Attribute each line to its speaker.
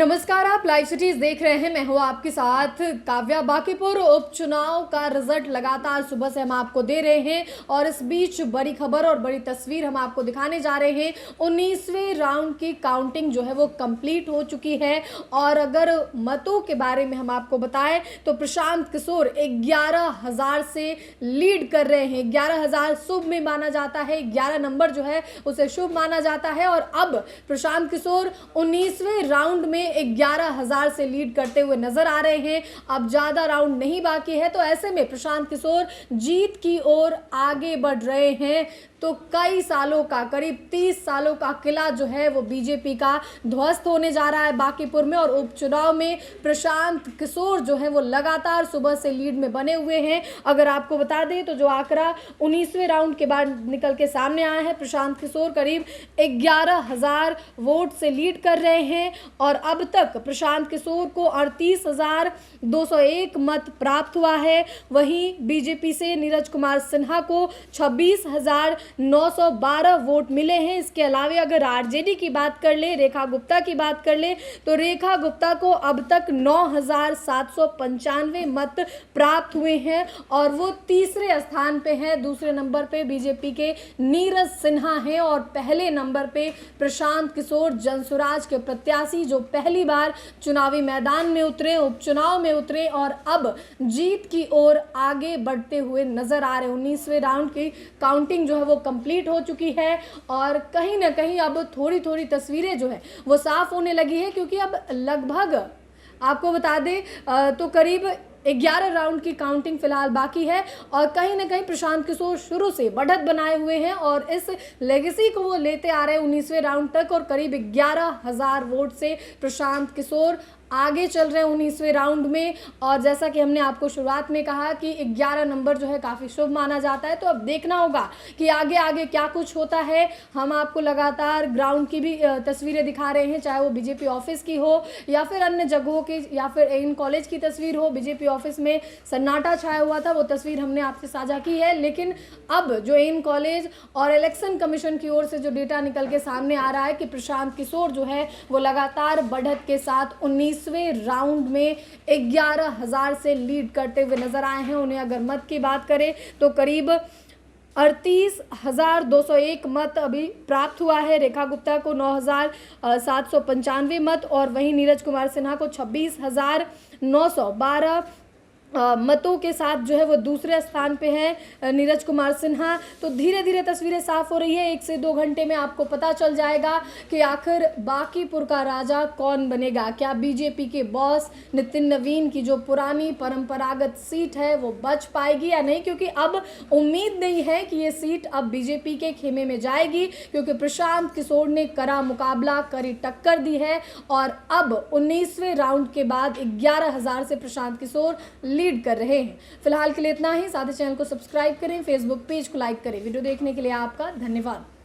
Speaker 1: नमस्कार, आप live cities देख रहे हैं। मैं हूं आपके साथ काव्या। बांकीपुर उपचुनाव का रिजल्ट लगातार सुबह से हम आपको दे रहे हैं और इस बीच बड़ी खबर और बड़ी तस्वीर हम आपको दिखाने जा रहे हैं। 19वें राउंड की काउंटिंग जो है वो कंप्लीट हो चुकी है और अगर मतों के बारे में हम आपको बताएं तो प्रशांत किशोर 11,000 से लीड कर रहे हैं। 11,000 शुभ में माना जाता है, 11 नंबर जो है उसे शुभ माना जाता है और अब प्रशांत किशोर 19वें राउंड में 11,000 से लीड करते हुए नजर आ रहे हैं। अब ज्यादा राउंड नहीं बाकी है, तो ऐसे में प्रशांत किशोर जीत की ओर आगे बढ़ रहे हैं। तो कई सालों का, करीब 30 सालों का किला जो है वो बीजेपी का ध्वस्त होने जा रहा है बांकीपुर में। और उपचुनाव में प्रशांत किशोर जो है वो लगातार सुबह से लीड में बने हुए हैं। अगर आपको बता दें तो जो आंकड़ा 19वें राउंड के बाद निकल के सामने आया है, प्रशांत किशोर करीब 11,000 वोट से लीड कर रहे हैं और अब तक प्रशांत किशोर को 38,201 मत प्राप्त हुआ है। वहीं बीजेपी से नीरज कुमार सिन्हा को 26,912 वोट मिले हैं। इसके अलावा अगर आरजेडी की बात कर ले, रेखा गुप्ता की बात कर ले, तो रेखा गुप्ता को अब तक 9,795 मत प्राप्त हुए हैं और वो तीसरे स्थान पे हैं। दूसरे नंबर पे बीजेपी के नीरज सिन्हा हैं और पहले नंबर पे प्रशांत किशोर, जनसुराज के प्रत्याशी, जो पहली बार चुनावी मैदान में उतरे, उपचुनाव में उतरे और अब जीत की ओर आगे बढ़ते हुए नजर आ रहे हैं। 19वें राउंड की काउंटिंग जो है वो कंप्लीट हो चुकी है और कहीं ना कहीं अब थोड़ी थोड़ी तस्वीरें जो है वो साफ होने लगी है, क्योंकि अब लगभग आपको बता दें तो करीब 11 राउंड की काउंटिंग फिलहाल बाकी है और कहीं ना कहीं प्रशांत किशोर शुरू से बढ़त बनाए हुए हैं और इस लेगेसी को वो लेते आ रहे हैं 19वें राउंड तक और करीब 11,000 वोट से प्रशांत किशोर आगे चल रहे हैं 19वें राउंड में। और जैसा कि हमने आपको शुरुआत में कहा कि 11 नंबर जो है काफ़ी शुभ माना जाता है, तो अब देखना होगा कि आगे आगे क्या कुछ होता है। हम आपको लगातार ग्राउंड की भी तस्वीरें दिखा रहे हैं, चाहे वो बीजेपी ऑफिस की हो या फिर अन्य जगहों की या फिर एन कॉलेज की तस्वीर हो। बीजेपी ऑफिस में सन्नाटा छाया हुआ था, वो तस्वीर हमने आपसे साझा की है। लेकिन अब जो एन कॉलेज और इलेक्शन कमीशन की ओर से जो डेटा निकल के सामने आ रहा है कि प्रशांत किशोर जो है वो लगातार बढ़त के साथ 19वें राउंड में 11,000 से लीड करते हुए नजर आए हैं। उन्हें अगर मत की बात करें तो करीब 38,201 मत अभी प्राप्त हुआ है। रेखा गुप्ता को 9,795 मत और वहीं नीरज कुमार सिन्हा को 26,912 मतों के साथ जो है वो दूसरे स्थान पे है नीरज कुमार सिन्हा। तो धीरे धीरे तस्वीरें साफ हो रही है। 1 से 2 घंटे में आपको पता चल जाएगा कि आखिर बांकीपुर का राजा कौन बनेगा। क्या बीजेपी के बॉस नितिन नवीन की जो पुरानी परंपरागत सीट है वो बच पाएगी या नहीं, क्योंकि अब उम्मीद नहीं है कि ये सीट अब बीजेपी के खेमे में जाएगी, क्योंकि प्रशांत किशोर ने कड़ा मुकाबला, कड़ी टक्कर दी है और अब 19वें राउंड के बाद 11,000 से प्रशांत किशोर लीड कर रहे हैं। फिलहाल के लिए इतना ही। साथ ही चैनल को सब्सक्राइब करें, फेसबुक पेज को लाइक करें। वीडियो देखने के लिए आपका धन्यवाद।